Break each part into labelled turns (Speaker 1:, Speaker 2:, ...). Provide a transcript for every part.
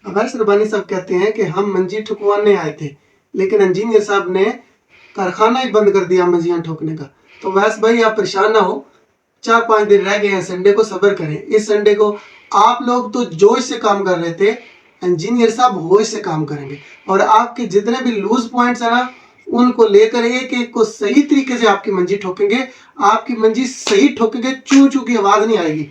Speaker 1: अवैस रब्बानी साहब कहते हैं कि हम मंजी ठुकवाने आए थे, लेकिन इंजीनियर साहब ने कारखाना ही बंद कर दिया मंजियाँ ठोकने का। तो वैस भाई आप परेशान ना हो, 4-5 दिन रह गए हैं, संडे को सब्र करें। इस संडे को आप लोग तो जोश से काम कर रहे थे, इंजीनियर साहब होश से काम करेंगे और आपके जितने भी लूज पॉइंट्स है ना, उनको लेकर एक एक को सही तरीके से आपकी मंजी ठोकेंगे। आपकी मंजी सही ठोकेंगे, चू चू की आवाज नहीं आएगी।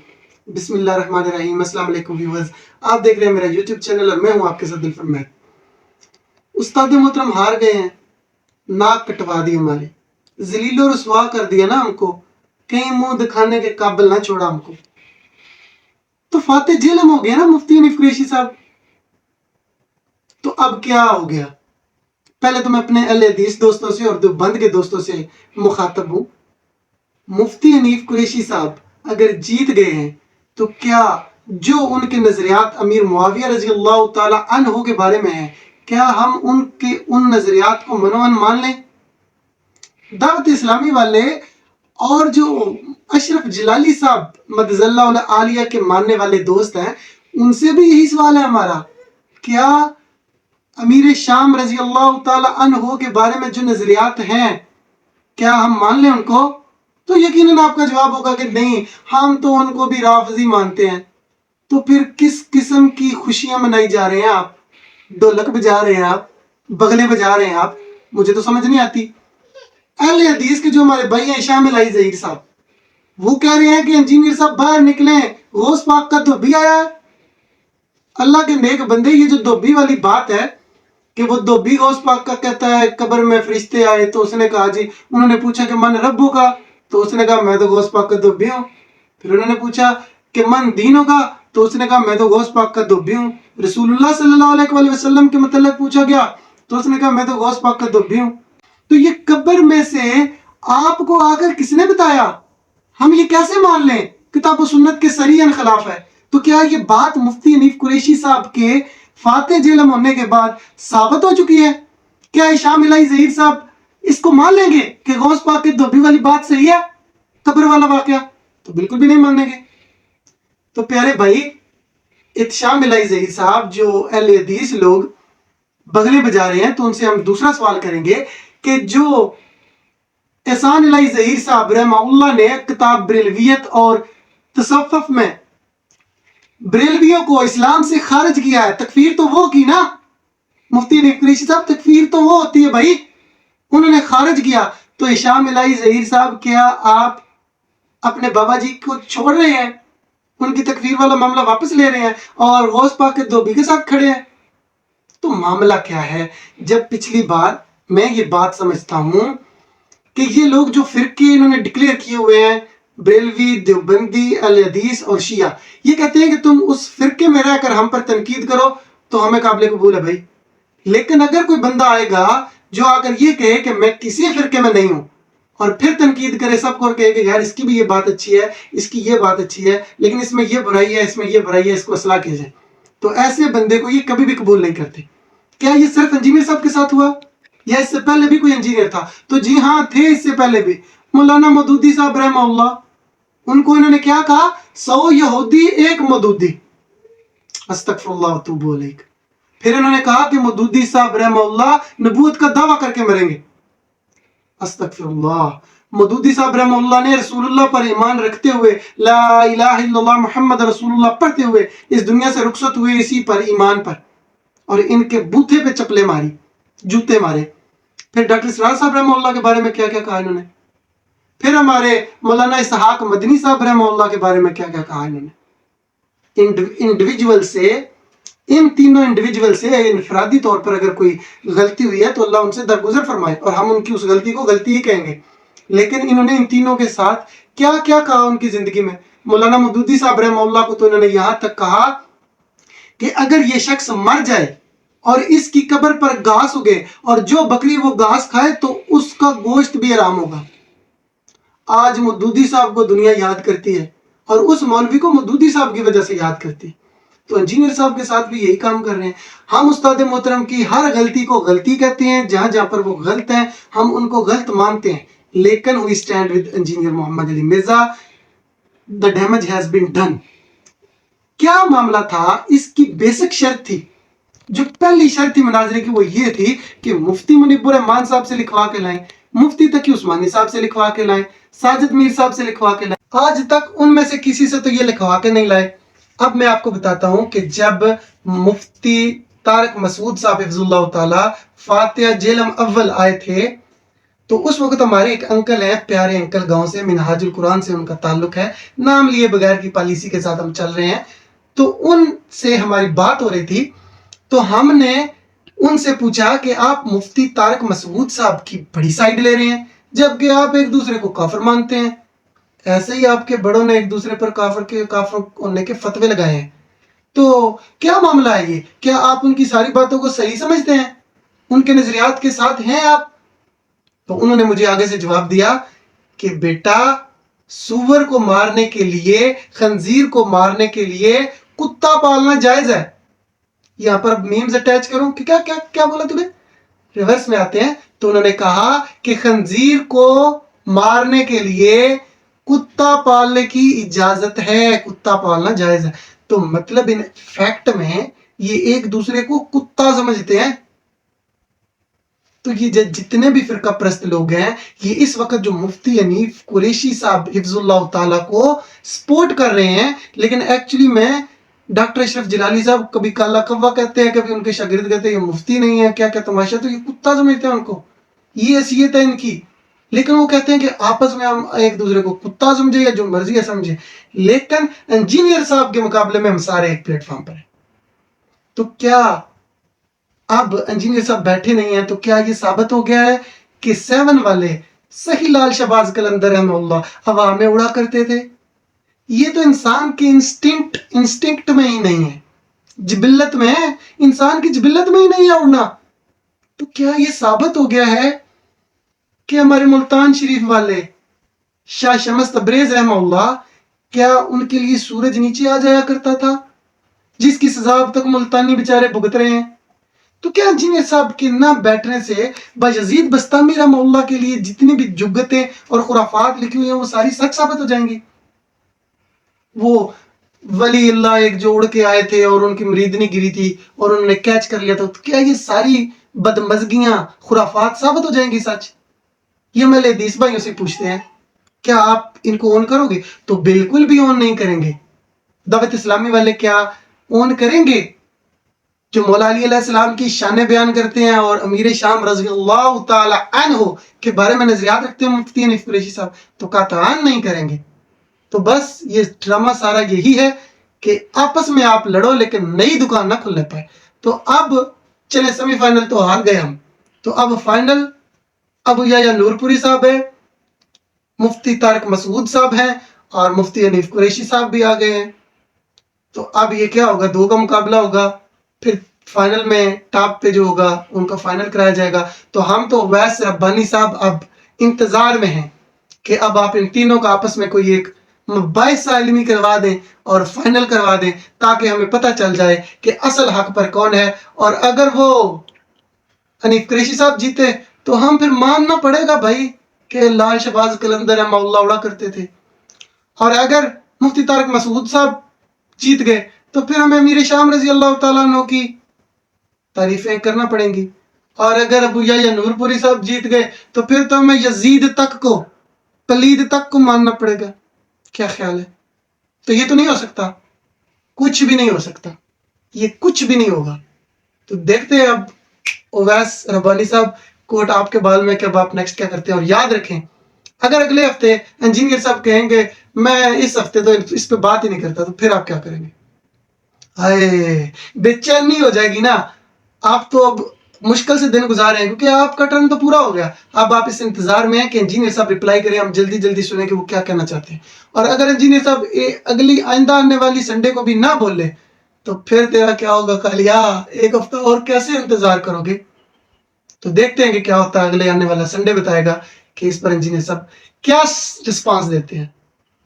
Speaker 1: बिस्मिल्लाहिर्रहमानिर्रहीम। अस्सलाम वालेकुम व्यूअर्स, आप देख रहे हैं मेरा यूट्यूब चैनल और मैं हूं आपके साथ दिलफर महमूद। उस्ताद मोहतरम हार गए हैं, नाक कटवा दी हमारी, जलीलो रुसवा कर दिया ना हमको, कहीं मुंह दिखाने के काबिल ना छोड़ा हमको। तो फाते जेलम हो गया ना मुफ्ती हनीफ कुरैशी साहब। तो अब क्या हो गया? पहले तो मैं अपने अहले हदीस दोस्तों से और देवबंद के दोस्तों से मुखातब हूं। मुफ्ती हनीफ कुरैशी साहब अगर जीत गए हैं तो क्या जो उनके नजरियात अमीर मुआविया रजी अल्लाह ताला अन्हु के बारे में है, क्या हम उनके उन नजरियात को मनोमन मान लें? दावत इस्लामी वाले और जो अशरफ जलाली साहब मदजल्लाह आलिया के मानने वाले दोस्त हैं, उनसे भी यही सवाल है हमारा, क्या अमीर शाम रजी अल्लाह ताला अन्हु के बारे में जो नजरियात हैं, क्या हम मान लें उनको? तो यकीनन आपका जवाब होगा कि नहीं, हम तो उनको भी राफजी मानते हैं। तो फिर किस किस्म की खुशियां मनाई जा रहे हैं आप? ढोलक बजा रहे हैं आप, बगले बजा रहे हैं आप, मुझे तो समझ नहीं आती। अहले हदीस के जो हमारे भाई हैं शामिल आई ज़हीर साहब, वो कह रहे हैं कि इंजीनियर साहब बाहर निकले, गौस पाक का धोबी आया है। अल्लाह के नेक बंदे, ये जो धोबी वाली बात है कि वो धोबी गौस पाक का कहता है कब्र में फरिश्ते आए, तो उसने कहा जी, उन्होंने पूछा कि मन रब्बू का, तो उसने कहा मैं तो गौस पाक का धोबी हूँ। फिर उन्होंने पूछा कि मन दीनों का, तो उसने कहा मैं तो गौस पाक का धोबी हूँ। रसूलुल्लाह सल्लल्लाहु अलैहि वसल्लम के मतलब पूछा गया, तो उसने कहा मैं तो गौस पाक का धोबी हूँ। तो ये कब्र में से आपको आकर किसने बताया? हम ये कैसे मान लें? किताब सुन्नत के सरीहन खिलाफ है। तो क्या ये बात मुफ्ती हनीफ कुरैशी साहब के फाते जेलम होने के बाद साबित हो चुकी है? क्या शाम इलाही ज़हीर साहब इसको मान लेंगे कि गौस पाक के धोबी वाली बात सही है, कब्र वाला वाकया? तो बिल्कुल भी नहीं मानेंगे। तो प्यारे भाई, इत्शाम इलाही ज़हीर साहब जो अहले हदीस लोग बगले बजा रहे हैं, तो उनसे हम दूसरा सवाल करेंगे कि जो एहसान इलाही ज़हीर साहब रहमहुल्लाह ने किताब ब्रेलवियत और तसव्वुफ में ब्रेलवियों को इस्लाम से खारिज किया है, तकफीर तो वो की ना मुफ्ती हनीफ कुरैशी साहब, तकफीर तो वो होती है भाई, उन्होंने खारिज किया। तो इशाम इलाही ज़हीर साहब, क्या आप अपने बाबा जी को छोड़ रहे हैं, उनकी तकफीर वाला मामला वापस ले रहे हैं और गौस पाक के धोबी के साथ खड़े हैं? तो मामला क्या है? जब पिछली बार, मैं ये बात समझता हूं कि ये लोग जो फिरके इन्होंने डिक्लेयर किए हुए हैं, बेलवी, देवबंदी, अल हदीस और शिया, ये कहते हैं कि तुम उस फिरके में रहकर हम पर तनकीद करो तो हमें काबिल कबूल है भाई। लेकिन अगर कोई बंदा आएगा जो आकर ये कहे कि मैं किसी फिरके में नहीं हूं और फिर तनकीद करे सबको और कहे कि यार इसकी भी ये बात अच्छी है, इसकी ये बात अच्छी है, लेकिन इसमें ये बुराई है, इसमें ये बुराई है, इसको असलाह किया जाए, तो ऐसे बंदे को ये कभी भी कबूल नहीं करते। क्या ये सिर्फ इंजीनियर साहब के साथ हुआ या इससे पहले भी कोई इंजीनियर था? तो जी हाँ, थे इससे पहले भी। मौलाना मदूदी साहब रहमहुल्लाह, उनको इन्होंने क्या कहा? 100 यहूदी एक मदूदी, अस्तगफिरुल्लाह व अतूबु अलैह। फिर इन्होंने कहा कि मदूदी साहब रहमहुल्लाह नबूवत का दावा करके मरेंगे, अस्तगफिरुल्लाह। मदूदी साहब रहमहुल्लाह ने रसूलुल्लाह पर ईमान रखते हुए, ला इलाहा इल्लल्लाह मुहम्मद रसूलुल्लाह पढ़ते हुए इस दुनिया से रुखसत हुए, इसी पर ईमान पर, और इनके बूथे पे चप्पलें मारी, जूते मारे। फिर डॉक्टर इसरार साहब रहमहुल्लाह के बारे में क्या क्या कहा इन्होंने? फिर हमारे मौलाना इसहाक मदनी साहब रहमहुल्लाह के बारे में क्या क्या कहा इन्होंने? इंडिविजुअल से, इन तीनों इंडिविजुअल से इनफरादी तौर पर अगर कोई गलती हुई है तो अल्लाह उनसे दरगुजर फरमाए, और हम उनकी उस गलती को गलती ही कहेंगे। लेकिन इन्होंने इन तीनों के साथ क्या क्या कहा उनकी जिंदगी में? मौलाना मदूदी साहब रहमहुल्लाह को तो इन्होंने यहां तक कहा कि अगर ये शख्स मर जाए और इसकी कब्र पर घास उगे और जो बकरी वो घास खाए तो उसका गोश्त भी हराम होगा। आज मदूदी साहब को दुनिया याद करती है और उस मौलवी को मदूदी साहब की वजह से याद करती है। तो इंजीनियर साहब के साथ भी यही काम कर रहे हैं। हम उस्ताद मोहतरम की हर गलती को गलती कहते हैं, जहां जहां पर वो गलत हैं हम उनको गलत मानते हैं, लेकिन we stand with engineer Mohammad Ali Mirza, the damage has been done. क्या मामला था? इसकी बेसिक शर्त थी जो पहली शर्त थी मुनाजरे की वो ये थी कि मुफ्ती मुनीबुर रहमान साहब से लिखवा के लाएं, मुफ्ती तकी उस्मानी साहब से लिखवा के लाएं, साजिद मीर साहब से लिखवा के लाएं। आज तक उनमें से किसी से तो ये लिखवा के नहीं लाए। अब मैं आपको बताता हूं कि जब मुफ्ती तारिक मसूद साहब हिफ्ज़ुल्लाह ताला फातिहा जेलम अव्वल आए थे, तो उस वक्त हमारे एक अंकल हैं, प्यारे अंकल, गांव से, मिनहाजुल कुरान से उनका ताल्लुक है, नाम लिए बगैर की पॉलिसी के साथ हम चल रहे हैं। तो उनसे हमारी बात हो रही थी, तो हमने उनसे पूछा कि आप मुफ्ती तारिक मसूद साहब की बड़ी साइड ले रहे हैं, जबकि आप एक दूसरे को काफिर मानते हैं। ऐसे ही आपके बड़ों ने एक दूसरे पर काफिर होने के फतवे लगाए हैं, तो क्या मामला है ये? क्या आप उनकी सारी बातों को सही समझते हैं? उनके नजरियात के साथ हैं आप? तो उन्होंने मुझे आगे से जवाब दिया कि बेटा, सूअर को मारने के लिए, खंजीर को मारने के लिए कुत्ता पालना जायज है। यहां पर मीम्स अटैच करूं कि क्या क्या क्या बोला तूने? रिवर्स में आते हैं। तो उन्होंने कहा कि खंजीर को मारने के लिए कुत्ता पालने की इजाजत है, कुत्ता पालना जायज है। तो मतलब इन फैक्ट में ये एक दूसरे को कुत्ता समझते हैं। तो ये जितने भी फिरका परस्त लोग हैं, ये इस वक्त जो मुफ्ती हनीफ कुरैशी साहब हिफ्ज़ुल्लाह ताला को सपोर्ट कर रहे हैं, लेकिन एक्चुअली में डॉक्टर अशरफ जलाली साहब कभी काला कव्वा कहते हैं, कभी उनके शागिर्द कहते हैं ये मुफ्ती नहीं है, क्या क्या तमाशा। तो ये कुत्ता समझते हैं उनको, ये हैसियत है इनकी। लेकिन वो कहते हैं कि आपस में हम एक दूसरे को कुत्ता समझे या जो मर्जी है समझे, लेकिन इंजीनियर साहब के मुकाबले में हम सारे एक प्लेटफॉर्म पर हैं। तो क्या अब इंजीनियर साहब बैठे नहीं हैं, तो क्या ये साबित हो गया है कि 7 वाले सही लाल शहबाज कलंदर रहमतुल्लाह हवा में उड़ा करते थे? ये तो इंसान के इंस्टिंक्ट में ही नहीं है, जिबिल्लत में है, इंसान की जिबिल्लत में ही नहीं है उड़ना। तो क्या ये साबित हो गया है कि हमारे मुल्तान शरीफ वाले शाह शमस तबरेज रहमतुल्लाह, क्या उनके लिए सूरज नीचे आ जाया करता था, जिसकी सजा अब तक मुल्तानी बेचारे भुगत रहे हैं? तो क्या इंजीनियर साहब के ना बैठने से बायजीद बस्तामी रहमतुल्लाह के लिए जितनी भी जुगतें और खुराफात लिखी हुई हैं वो सारी सच साबित हो जाएंगी? वो वली अल्लाह एक जो उड़ के आए थे और उनकी मरीदनी गिरी थी और उन्होंने कैच कर लिया था, तो क्या ये सारी बदमजगियां खुराफात साबित हो जाएंगी सच? ये हमारे हदीस भाइयों से पूछते हैं, क्या आप इनको ऑन करोगे? तो बिल्कुल भी ऑन नहीं करेंगे। दावत इस्लामी वाले क्या ऑन करेंगे? जो मौला अली अलैहिस्सलाम की शान बयान करते हैं और अमीर शाम रज़ियल्लाहु ताला अन्हु के बारे में नजरियात रखते हैं मुफ्ती हनीफ कुरैशी साहब, तो कातान नहीं करेंगे। तो बस ये ड्रामा सारा यही है कि आपस में आप लड़ो लेकिन नई दुकान ना खुलने पाए। तो अब चले, सेमीफाइनल तो हार गए हम, तो अब फाइनल अबू याह्या नूरपुरी साहब है, मुफ्ती तारिक मसूद साहब हैं और मुफ्ती हनीफ कुरैशी साहब भी आ गए हैं। तो अब ये क्या होगा? 2 का मुकाबला होगा, फिर फाइनल में टॉप पे जो होगा उनका फाइनल कराया जाएगा। तो हम तो वैस रब्बानी साहब अब इंतजार में हैं कि अब आप इन तीनों का आपस में कोई एक मुबाहिसा इल्मी करवा दें और फाइनल करवा दें, ताकि हमें पता चल जाए कि असल हक पर कौन है। और अगर वो हनीफ कुरैशी साहब जीते तो हम फिर मानना पड़ेगा भाई कि लाल शहबाज कलंदर मौला उड़ा करते थे, और अगर मुफ्ती तारिक मसूद साहब जीत गए तो फिर हमें अमीर शाम रजी अल्लाह तआला अन्हु की तारीफें करना पड़ेंगी, और अगर अबू याह्या नूरपुरी साहब जीत गए तो फिर तो हमें यजीद तक को, पलीद तक को मानना पड़ेगा। क्या ख्याल है? तो ये तो नहीं हो सकता, कुछ भी नहीं हो सकता, ये कुछ भी नहीं होगा। तो देखते हैं अब ओवैस रब्बानी साहब कोट आपके बाल में, कब आप नेक्स्ट क्या करते हैं। और याद रखें, अगर अगले हफ्ते इंजीनियर साहब कहेंगे मैं इस हफ्ते तो इस पे बात ही नहीं करता, तो फिर आप क्या करेंगे? हाय, बेचैनी हो जाएगी ना। आप तो अब मुश्किल से दिन गुजारे हैं क्योंकि आपका टर्न तो पूरा हो गया। अब आप इस इंतजार में हैं कि इंजीनियर साहब रिप्लाई करें, हम जल्दी जल्दी सुने कि वो क्या कहना चाहते हैं। और अगर इंजीनियर साहब अगली आइंदा आने वाली संडे को भी ना बोले तो फिर तेरा क्या होगा कालिया? एक हफ्ता और कैसे इंतजार करोगे? तो देखते हैं कि क्या होता है, अगले आने वाला संडे बताएगा कि इस पर इंजीनियर साहब क्या रिस्पॉन्स देते हैं।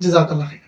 Speaker 1: जज़ाकल्लाह।